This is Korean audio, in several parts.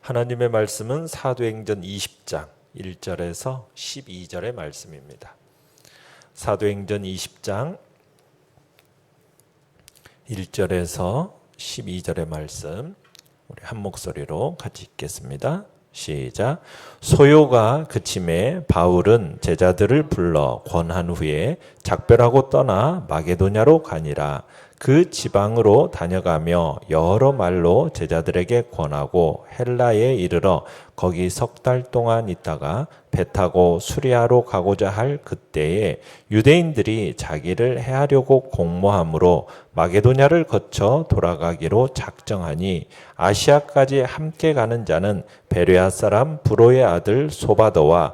하나님의 말씀은 사도행전 20장 1절에서 12절의 말씀입니다. 사도행전 20장 1절에서 12절의 말씀 우리 한 목소리로 같이 읽겠습니다. 시작. 소요가 그침에 바울은 제자들을 불러 권한 후에 작별하고 떠나 마게도냐로 가니라. 그 지방으로 다녀가며 여러 말로 제자들에게 권하고 헬라에 이르러 거기 석 달 동안 있다가 배 타고 수리아로 가고자 할 그때에 유대인들이 자기를 해하려고 공모함으로 마게도냐를 거쳐 돌아가기로 작정하니 아시아까지 함께 가는 자는 베레아 사람 브로의 아들 소바더와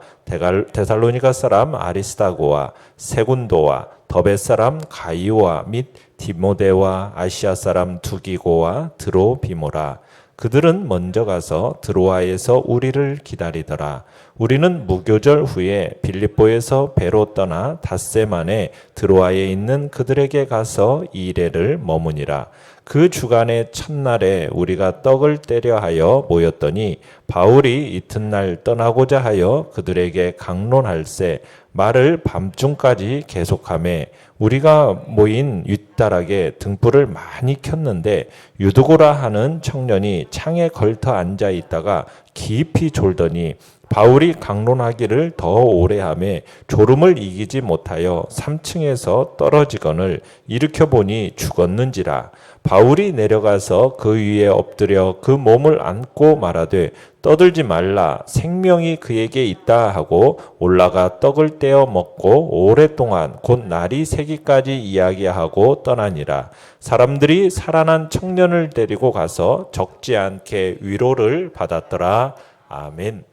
데살로니가 사람 아리스다고와 세군도와 더베 사람 가이오와 및 디모데와 아시아 사람 두기고와 드로비모라. 그들은 먼저 가서 드로아에서 우리를 기다리더라. 우리는 무교절 후에 빌립보에서 배로 떠나 닷새 만에 드로아에 있는 그들에게 가서 2일을 머무니라. 그 주간의 첫날에 우리가 떡을 떼려 하여 모였더니 바울이 이튿날 떠나고자 하여 그들에게 강론할세 말을 밤중까지 계속하매 우리가 모인 윗다락에 등불을 많이 켰는데 유두고라 하는 청년이 창에 걸터 앉아 있다가 깊이 졸더니 바울이 강론하기를 더 오래 하매 졸음을 이기지 못하여 3층에서 떨어지거늘 일으켜 보니 죽었는지라. 바울이 내려가서 그 위에 엎드려 그 몸을 안고 말하되 떠들지 말라 생명이 그에게 있다 하고 올라가 떡을 떼어 먹고 오랫동안 곧 날이 새기까지 이야기하고 떠나니라. 사람들이 살아난 청년을 데리고 가서 적지 않게 위로를 받았더라. 아멘.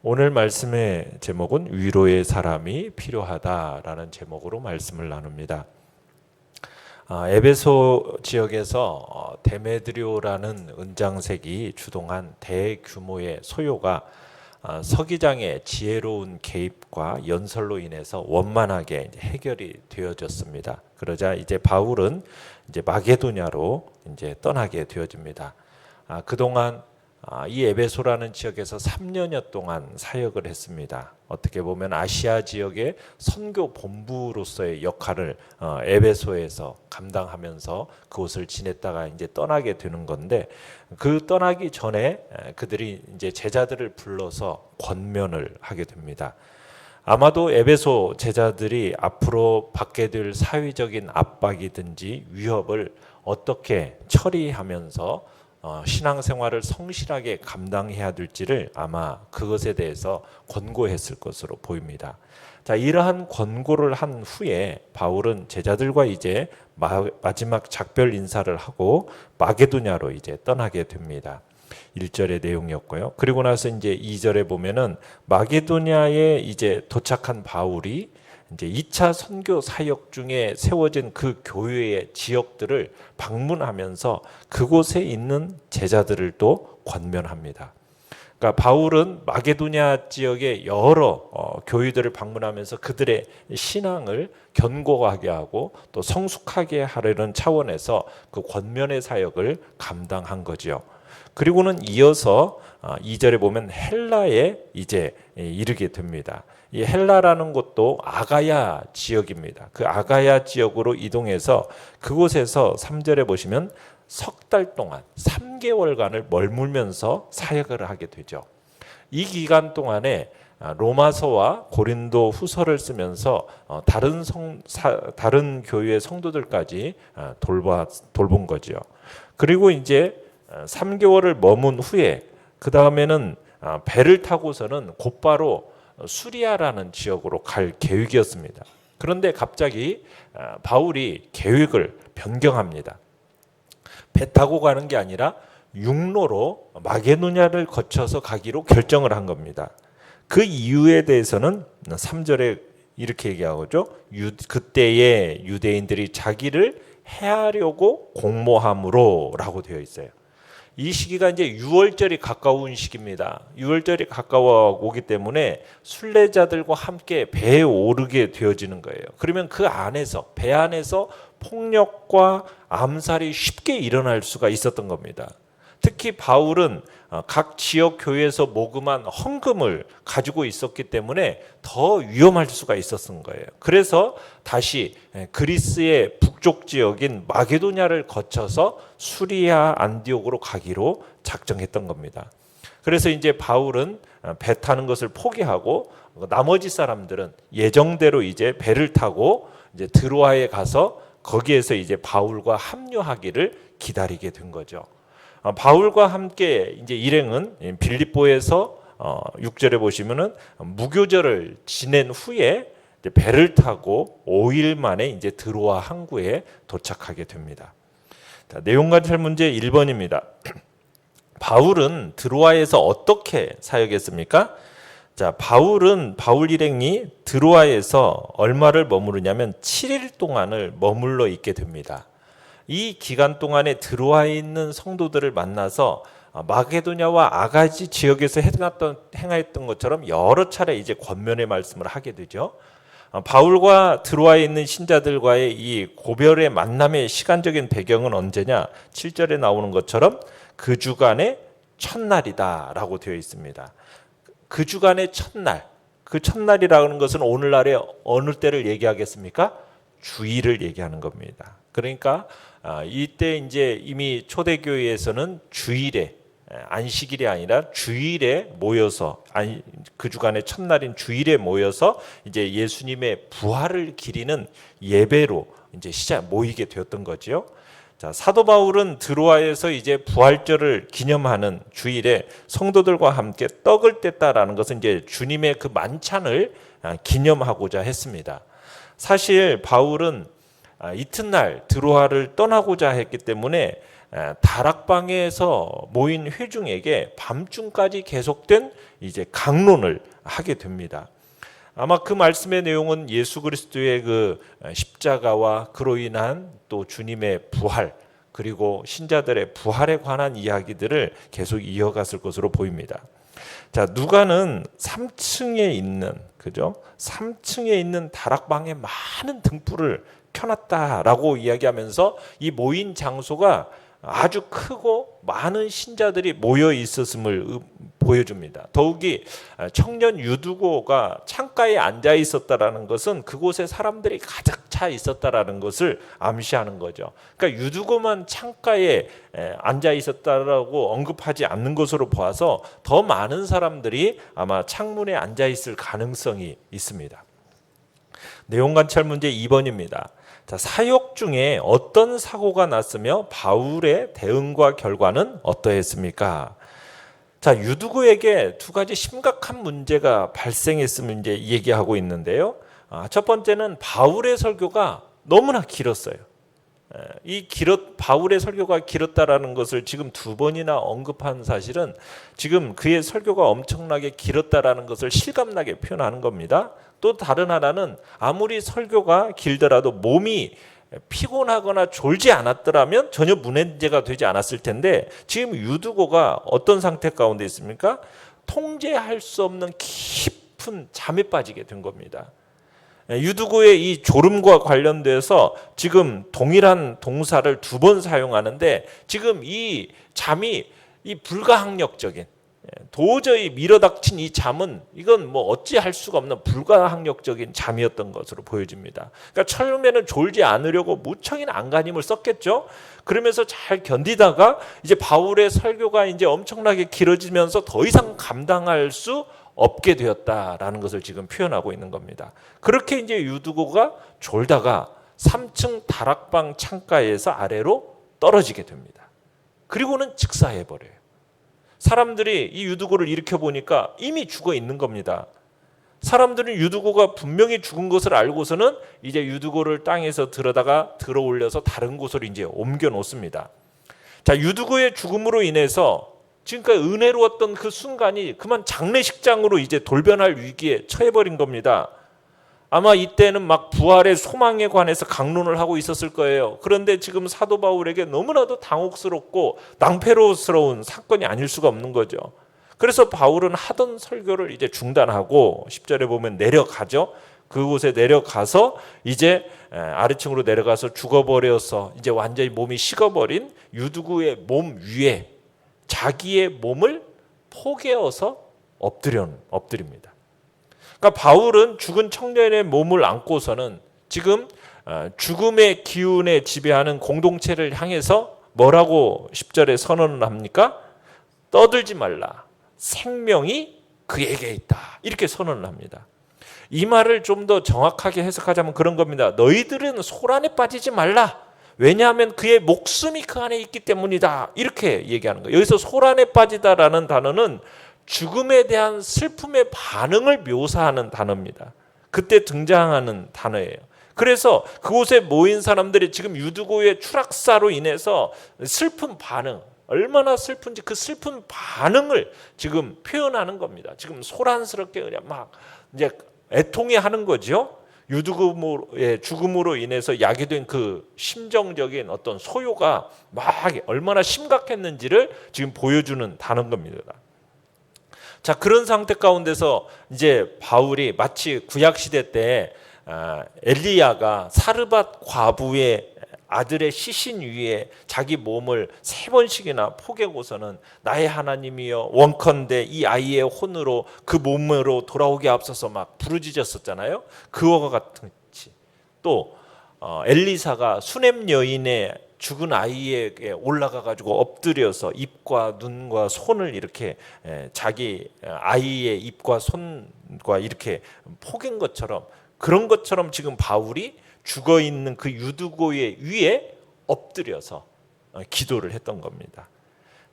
오늘 말씀의 제목은 위로의 사람이 필요하다라는 제목으로 말씀을 나눕니다. 에베소 지역에서 데메드리오라는 은장색이 주동한 대규모의 소요가 서기장의 지혜로운 개입과 연설로 인해서 원만하게 해결이 되어졌습니다. 그러자 이제 바울은 이제 마게도냐로 이제 떠나게 되어집니다. 그동안 이 에베소라는 지역에서 3년여 동안 사역을 했습니다. 어떻게 보면 아시아 지역의 선교 본부로서의 역할을 에베소에서 감당하면서 그곳을 지냈다가 이제 떠나게 되는 건데, 그 떠나기 전에 그들이 이제 제자들을 불러서 권면을 하게 됩니다. 아마도 에베소 제자들이 앞으로 받게 될 사회적인 압박이든지 위협을 어떻게 처리하면서 신앙생활을 성실하게 감당해야 될지를 아마 그것에 대해서 권고했을 것으로 보입니다. 자, 이러한 권고를 한 후에 바울은 제자들과 이제 마지막 작별 인사를 하고 마게도냐로 이제 떠나게 됩니다. 1절의 내용이었고요. 그리고 나서 이제 2절에 보면은 마게도냐에 이제 도착한 바울이 이제 2차 선교 사역 중에 세워진 그 교회의 지역들을 방문하면서 그곳에 있는 제자들을 또 권면합니다. 그러니까 바울은 마게도냐 지역의 여러 교회들을 방문하면서 그들의 신앙을 견고하게 하고 또 성숙하게 하려는 차원에서 그 권면의 사역을 감당한 거지요. 그리고는 이어서 2절에 보면 헬라에 이제 이르게 됩니다. 이 헬라라는 곳도 아가야 지역입니다. 그 아가야 지역으로 이동해서 그곳에서 3절에 보시면 석 달 동안 3개월간을 머물면서 사역을 하게 되죠. 이 기간 동안에 로마서와 고린도 후서를 쓰면서 다른 교회의 성도들까지 돌본 거죠. 그리고 이제 3개월을 머문 후에 그 다음에는 배를 타고서는 곧바로 수리아라는 지역으로 갈 계획이었습니다. 그런데 갑자기 바울이 계획을 변경합니다. 배 타고 가는 게 아니라 육로로 마게도냐를 거쳐서 가기로 결정을 한 겁니다. 그 이유에 대해서는 3절에 이렇게 얘기하죠. 그때에 유대인들이 자기를 해하려고 공모함으로 라고 되어 있어요. 이 시기가 이제 6월절이 가까운 시기입니다. 6월절이 가까워 오기 때문에 순례자들과 함께 배에 오르게 되어지는 거예요. 그러면 그 안에서, 배 안에서 폭력과 암살이 쉽게 일어날 수가 있었던 겁니다. 특히 바울은 각 지역 교회에서 모금한 헌금을 가지고 있었기 때문에 더 위험할 수가 있었던 거예요. 그래서 다시 그리스의 북쪽 지역인 마게도냐를 거쳐서 수리아 안디옥으로 가기로 작정했던 겁니다. 그래서 이제 바울은 배 타는 것을 포기하고 나머지 사람들은 예정대로 이제 배를 타고 이제 드로아에 가서 거기에서 이제 바울과 합류하기를 기다리게 된 거죠. 바울과 함께 이제 일행은 빌립보에서 6절에 보시면은 무교절을 지낸 후에 배를 타고 5일 만에 이제 드로아 항구에 도착하게 됩니다. 자, 내용 관찰 문제 1번입니다. 바울은 드로아에서 어떻게 사역했습니까? 자, 바울 일행이 드로아에서 얼마를 머무르냐면 7일 동안을 머물러 있게 됩니다. 이 기간 동안에 드로아에 있는 성도들을 만나서 마게도냐와 아가지 지역에서 행하였던 것처럼 여러 차례 이제 권면의 말씀을 하게 되죠. 바울과 드로아에 있는 신자들과의 이 고별의 만남의 시간적인 배경은 언제냐? 7절에 나오는 것처럼 그 주간의 첫날이다라고 되어 있습니다. 그 주간의 첫날, 그 첫날이라는 것은 오늘날의 어느 때를 얘기하겠습니까? 주일을 얘기하는 겁니다. 그러니까 이때 이제 이미 초대교회에서는 주일에, 안식일이 아니라 주일에 모여서, 그 주간의 첫날인 주일에 모여서 이제 예수님의 부활을 기리는 예배로 이제 모이게 되었던 거지요. 자, 사도 바울은 드로아에서 이제 부활절을 기념하는 주일에 성도들과 함께 떡을 뗐다라는 것은 이제 주님의 그 만찬을 기념하고자 했습니다. 사실 바울은 이튿날 드로아를 떠나고자 했기 때문에 다락방에서 모인 회중에게 밤중까지 계속된 이제 강론을 하게 됩니다. 아마 그 말씀의 내용은 예수 그리스도의 그 십자가와 그로 인한 또 주님의 부활, 그리고 신자들의 부활에 관한 이야기들을 계속 이어갔을 것으로 보입니다. 자, 누가는 3층에 있는, 그죠? 3층에 있는 다락방에 많은 등불을 켜놨다라고 이야기하면서 이 모인 장소가 아주 크고 많은 신자들이 모여 있었음을 보여줍니다. 더욱이 청년 유두고가 창가에 앉아 있었다라는 것은 그곳에 사람들이 가득 차 있었다라는 것을 암시하는 거죠. 그러니까 유두고만 창가에 앉아 있었다라고 언급하지 않는 것으로 보아서 더 많은 사람들이 아마 창문에 앉아 있을 가능성이 있습니다. 내용 관찰 문제 2번입니다. 자, 사역 중에 어떤 사고가 났으며 바울의 대응과 결과는 어떠했습니까? 자, 유두고에게 두 가지 심각한 문제가 발생했음을 이제 얘기하고 있는데요. 첫 번째는 바울의 설교가 너무나 길었어요. 바울의 설교가 길었다라는 것을 지금 두 번이나 언급한 사실은 지금 그의 설교가 엄청나게 길었다라는 것을 실감나게 표현하는 겁니다. 또 다른 하나는 아무리 설교가 길더라도 몸이 피곤하거나 졸지 않았더라면 전혀 문제가 되지 않았을 텐데 지금 유두고가 어떤 상태 가운데 있습니까? 통제할 수 없는 깊은 잠에 빠지게 된 겁니다. 유두고의 이 졸음과 관련돼서 지금 동일한 동사를 두 번 사용하는데 지금 이 잠이 이 불가항력적인, 도저히 밀어닥친 이 잠은 이건 뭐 어찌할 수가 없는 불가항력적인 잠이었던 것으로 보여집니다. 그러니까 처음에는 졸지 않으려고 무척이나 안간힘을 썼겠죠. 그러면서 잘 견디다가 이제 바울의 설교가 이제 엄청나게 길어지면서 더 이상 감당할 수 없게 되었다라는 것을 지금 표현하고 있는 겁니다. 그렇게 이제 유두고가 졸다가 3층 다락방 창가에서 아래로 떨어지게 됩니다. 그리고는 즉사해 버려요. 사람들이 이 유두고를 일으켜 보니까 이미 죽어 있는 겁니다. 사람들은 유두고가 분명히 죽은 것을 알고서는 이제 유두고를 땅에서 들어 올려서 다른 곳으로 이제 옮겨 놓습니다. 자, 유두고의 죽음으로 인해서 지금까지 은혜로웠던 그 순간이 그만 장례식장으로 이제 돌변할 위기에 처해버린 겁니다. 아마 이때는 막 부활의 소망에 관해서 강론을 하고 있었을 거예요. 그런데 지금 사도 바울에게 너무나도 당혹스럽고 낭패로스러운 사건이 아닐 수가 없는 거죠. 그래서 바울은 하던 설교를 이제 중단하고 10절에 보면 내려가죠. 그곳에 내려가서 이제 아래층으로 내려가서 죽어버려서 이제 완전히 몸이 식어버린 유두구의 몸 위에 자기의 몸을 포개어서 엎드립니다. 그러니까 바울은 죽은 청년의 몸을 안고서는 지금 죽음의 기운에 지배하는 공동체를 향해서 뭐라고 10절에 선언을 합니까? 떠들지 말라. 생명이 그에게 있다. 이렇게 선언을 합니다. 이 말을 좀 더 정확하게 해석하자면 그런 겁니다. 너희들은 소란에 빠지지 말라. 왜냐하면 그의 목숨이 그 안에 있기 때문이다. 이렇게 얘기하는 거예요. 여기서 소란에 빠지다라는 단어는 죽음에 대한 슬픔의 반응을 묘사하는 단어입니다. 그때 등장하는 단어예요. 그래서 그곳에 모인 사람들이 지금 유두고의 추락사로 인해서 슬픈 반응, 얼마나 슬픈지 그 슬픈 반응을 지금 표현하는 겁니다. 지금 소란스럽게 그냥 막 이제 애통해하는 거죠. 유두고의 죽음으로 인해서 야기된 그 심정적인 어떤 소요가 막 얼마나 심각했는지를 지금 보여주는 단어인 겁니다. 자, 그런 상태 가운데서 이제 바울이 마치 구약 시대 때 엘리야가 사르밧 과부의 아들의 시신 위에 자기 몸을 3번씩이나 포개고서는 나의 하나님이여 원컨대 이 아이의 혼으로 그 몸으로 돌아오게 앞서서 막 부르짖었었잖아요. 그와 같이 또 엘리사가 수넴 여인의 죽은 아이에게 올라가 가지고 엎드려서 입과 눈과 손을 이렇게 자기 아이의 입과 손과 이렇게 포갠 것처럼, 그런 것처럼 지금 바울이 죽어 있는 그 유두고의 위에 엎드려서 기도를 했던 겁니다.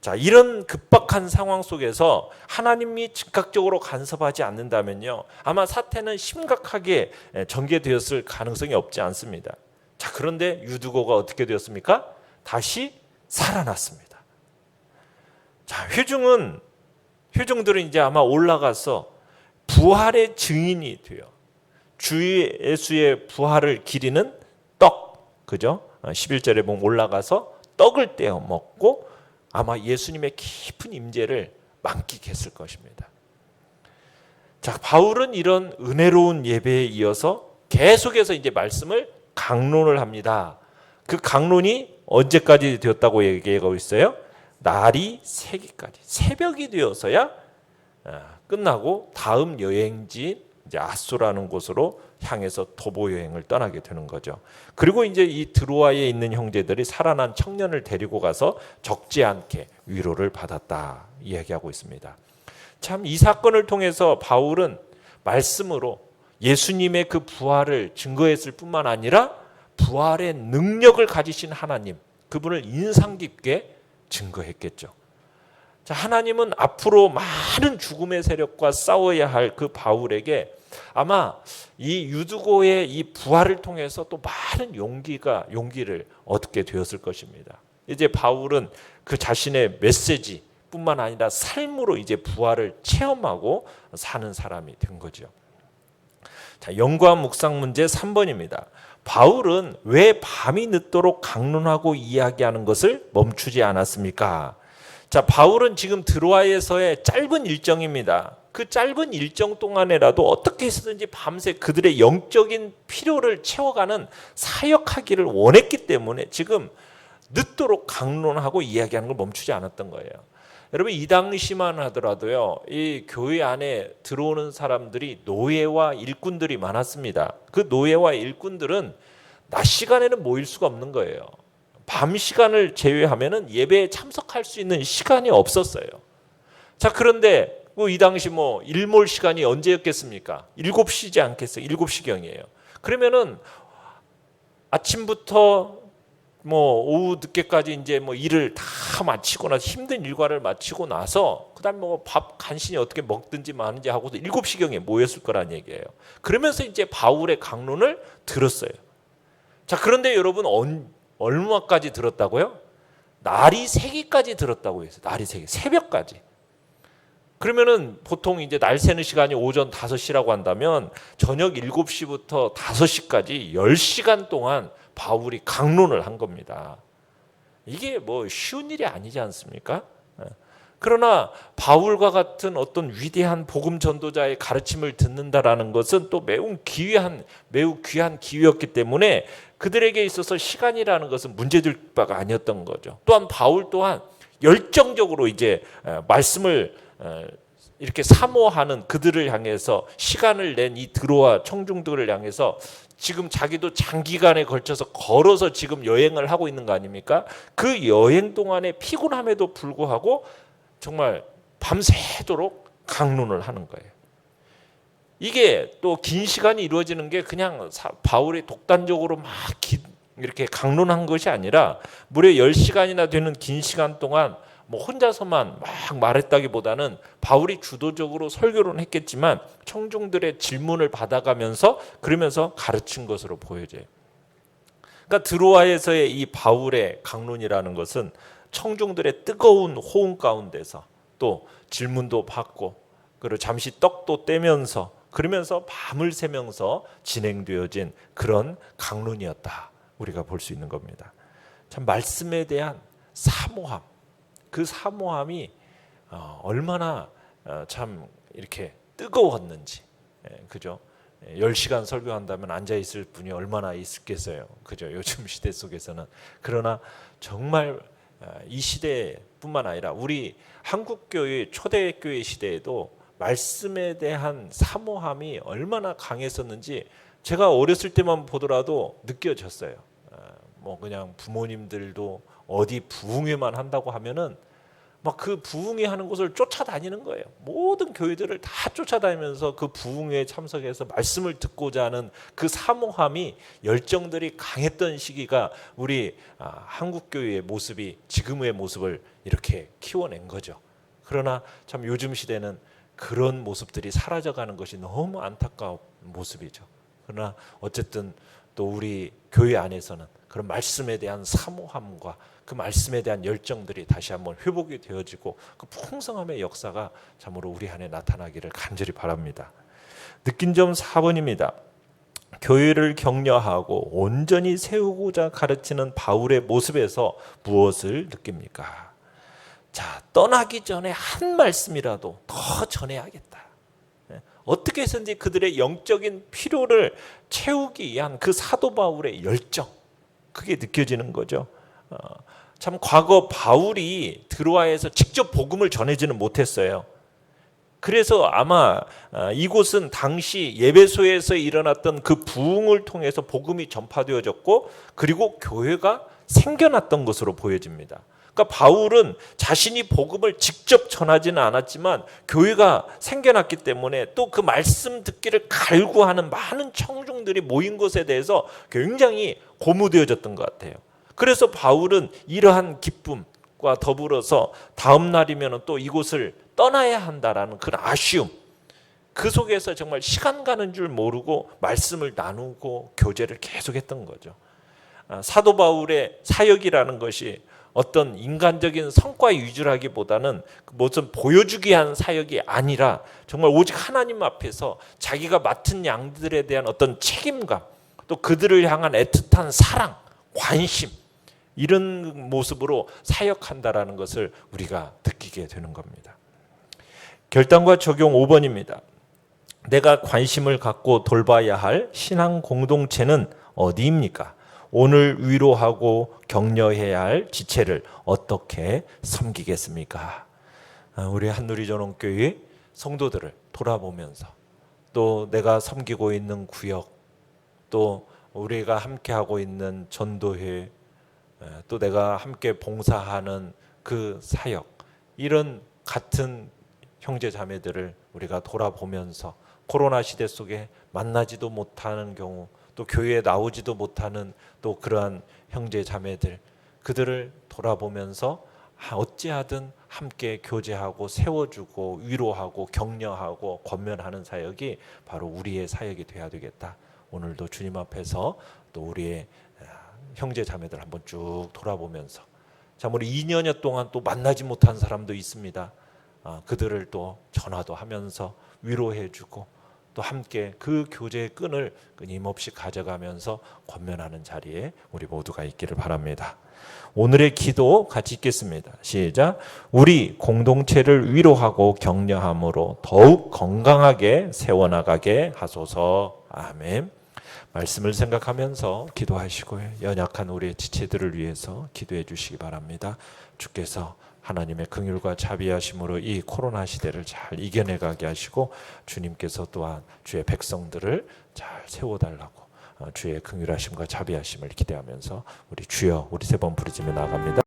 자, 이런 급박한 상황 속에서 하나님이 즉각적으로 간섭하지 않는다면요, 아마 사태는 심각하게 전개되었을 가능성이 없지 않습니다. 자, 그런데 유두고가 어떻게 되었습니까? 다시 살아났습니다. 자, 회중들은 이제 아마 올라가서 부활의 증인이 돼요. 주 예수의 부활을 기리는 떡, 그죠? 11절에 보면 올라가서 떡을 떼어 먹고 아마 예수님의 깊은 임재를 만끽했을 것입니다. 자, 바울은 이런 은혜로운 예배에 이어서 계속해서 이제 말씀을 강론을 합니다. 그 강론이 언제까지 되었다고 얘기하고 있어요? 날이 새기까지, 새벽이 되어서야 끝나고 다음 여행지 이제 아소라는 곳으로 향해서 도보 여행을 떠나게 되는 거죠. 그리고 이제 이 드로아에 있는 형제들이 살아난 청년을 데리고 가서 적지 않게 위로를 받았다 이야기하고 있습니다. 참, 이 사건을 통해서 바울은 말씀으로 예수님의 그 부활을 증거했을 뿐만 아니라 부활의 능력을 가지신 하나님, 그분을 인상 깊게 증거했겠죠. 자, 하나님은 앞으로 많은 죽음의 세력과 싸워야 할 그 바울에게 아마 이 유두고의 이 부활을 통해서 또 많은 용기를 얻게 되었을 것입니다. 이제 바울은 그 자신의 메시지 뿐만 아니라 삶으로 이제 부활을 체험하고 사는 사람이 된 거죠. 자, 연구한 묵상 문제 3번입니다. 바울은 왜 밤이 늦도록 강론하고 이야기하는 것을 멈추지 않았습니까? 자, 바울은 지금 드로아에서의 짧은 일정입니다. 그 짧은 일정 동안에라도 어떻게 해서든지 밤새 그들의 영적인 필요를 채워가는 사역하기를 원했기 때문에 지금 늦도록 강론하고 이야기하는 걸 멈추지 않았던 거예요. 여러분, 이 당시만 하더라도요, 이 교회 안에 들어오는 사람들이 노예와 일꾼들이 많았습니다. 그 노예와 일꾼들은 낮 시간에는 모일 수가 없는 거예요. 밤 시간을 제외하면은 예배에 참석할 수 있는 시간이 없었어요. 자, 그런데 이 당시 일몰 시간이 언제였겠습니까? 7시지 않겠어요? 7시경이에요. 그러면은 아침부터 오후 늦게까지 이제 일을 다 마치고 나서 힘든 일과를 마치고 나서 그다음 밥 간신히 어떻게 먹든지 마는지 하고도 7시경에 모였을 거란 얘기예요. 그러면서 이제 바울의 강론을 들었어요. 자, 그런데 여러분 얼마까지 들었다고요? 날이 새기까지 들었다고 했어요. 날이 새기, 새벽까지. 그러면은 보통 이제 날 새는 시간이 오전 5시라고 한다면 저녁 7시부터 5시까지 10시간 동안 바울이 강론을 한 겁니다. 이게 쉬운 일이 아니지 않습니까? 그러나 바울과 같은 어떤 위대한 복음 전도자의 가르침을 듣는다라는 것은 또 매우 귀한 기회였기 때문에 그들에게 있어서 시간이라는 것은 문제될 바가 아니었던 거죠. 또한 바울 또한 열정적으로 이제 말씀을 이렇게 사모하는 그들을 향해서 시간을 낸 이 드로아 청중들을 향해서 지금 자기도 장기간에 걸쳐서 걸어서 지금 여행을 하고 있는 거 아닙니까? 그 여행 동안에 피곤함에도 불구하고 정말 밤새도록 강론을 하는 거예요. 이게 또 긴 시간이 이루어지는 게 그냥 바울이 독단적으로 막 이렇게 강론한 것이 아니라 무려 10시간이나 되는 긴 시간 동안 뭐 혼자서만 막 말했다기보다는 바울이 주도적으로 설교를 했겠지만 청중들의 질문을 받아가면서 그러면서 가르친 것으로 보여져요. 그러니까 드로아에서의 이 바울의 강론이라는 것은 청중들의 뜨거운 호응 가운데서 또 질문도 받고 그리고 잠시 떡도 떼면서 그러면서 밤을 새면서 진행되어진 그런 강론이었다. 우리가 볼 수 있는 겁니다. 참 말씀에 대한 사모함, 그 사모함이 얼마나 참 이렇게 뜨거웠는지, 그죠? 10시간 설교한다면 앉아 있을 분이 얼마나 있겠어요, 그죠? 요즘 시대 속에서는. 그러나 정말 이 시대뿐만 아니라 우리 한국교회 초대교회 시대에도 말씀에 대한 사모함이 얼마나 강했었는지 제가 어렸을 때만 보더라도 느껴졌어요. 뭐 그냥 부모님들도 어디 부흥회만 한다고 하면은 막 그 부흥회 하는 곳을 쫓아다니는 거예요. 모든 교회들을 다 쫓아다니면서 그 부흥회에 참석해서 말씀을 듣고자 하는 그 사모함이 열정들이 강했던 시기가 우리 한국 교회의 모습이 지금의 모습을 이렇게 키워낸 거죠. 그러나 참 요즘 시대는 그런 모습들이 사라져가는 것이 너무 안타까운 모습이죠. 그러나 어쨌든 또 우리 교회 안에서는 그런 말씀에 대한 사모함과 그 말씀에 대한 열정들이 다시 한번 회복이 되어지고 그 풍성함의 역사가 참으로 우리 안에 나타나기를 간절히 바랍니다. 느낀 점 4번입니다. 교회를 격려하고 온전히 세우고자 가르치는 바울의 모습에서 무엇을 느낍니까? 자, 떠나기 전에 한 말씀이라도 더 전해야겠다. 어떻게 해서든지 그들의 영적인 필요를 채우기 위한 그 사도 바울의 열정, 그게 느껴지는 거죠. 참 과거 바울이 드로아에서 직접 복음을 전해지는 못했어요. 그래서 아마 이곳은 당시 예배소에서 일어났던 그 부흥을 통해서 복음이 전파되어졌고 그리고 교회가 생겨났던 것으로 보여집니다. 그러니까 바울은 자신이 복음을 직접 전하지는 않았지만 교회가 생겨났기 때문에 또 그 말씀 듣기를 갈구하는 많은 청중들이 모인 것에 대해서 굉장히 고무되어졌던 것 같아요. 그래서 바울은 이러한 기쁨과 더불어서 다음 날이면 또 이곳을 떠나야 한다라는 그런 아쉬움, 그 속에서 정말 시간 가는 줄 모르고 말씀을 나누고 교제를 계속했던 거죠. 사도 바울의 사역이라는 것이 어떤 인간적인 성과 위주라기보다는 무슨 보여주기 위한 사역이 아니라 정말 오직 하나님 앞에서 자기가 맡은 양들에 대한 어떤 책임감, 또 그들을 향한 애틋한 사랑, 관심, 이런 모습으로 사역한다라는 것을 우리가 느끼게 되는 겁니다. 결단과 적용 5번입니다. 내가 관심을 갖고 돌봐야 할 신앙 공동체는 어디입니까? 오늘 위로하고 격려해야 할 지체를 어떻게 섬기겠습니까? 우리 한누리전원교회 성도들을 돌아보면서 또 내가 섬기고 있는 구역, 또 우리가 함께하고 있는 전도회, 또 내가 함께 봉사하는 그 사역, 이런 같은 형제 자매들을 우리가 돌아보면서 코로나 시대 속에 만나지도 못하는 경우, 또 교회에 나오지도 못하는 또 그러한 형제 자매들, 그들을 돌아보면서 어찌하든 함께 교제하고 세워주고 위로하고 격려하고 권면하는 사역이 바로 우리의 사역이 되어야 되겠다. 오늘도 주님 앞에서 또 우리의 형제 자매들 한번 쭉 돌아보면서 참으로 2년여 동안 또 만나지 못한 사람도 있습니다. 그들을 또 전화도 하면서 위로해주고 또 함께 그 교제의 끈을 끊임없이 가져가면서 권면하는 자리에 우리 모두가 있기를 바랍니다. 오늘의 기도 같이 읽겠습니다. 시작. 우리 공동체를 위로하고 격려함으로 더욱 건강하게 세워나가게 하소서. 아멘. 말씀을 생각하면서 기도하시고요. 연약한 우리의 지체들을 위해서 기도해 주시기 바랍니다. 주께서 하나님의 긍휼과 자비하심으로 이 코로나 시대를 잘 이겨내가게 하시고 주님께서 또한 주의 백성들을 잘 세워달라고 주의 긍휼하심과 자비하심을 기대하면서 우리 주여 우리 세 번 부르짖며 나갑니다.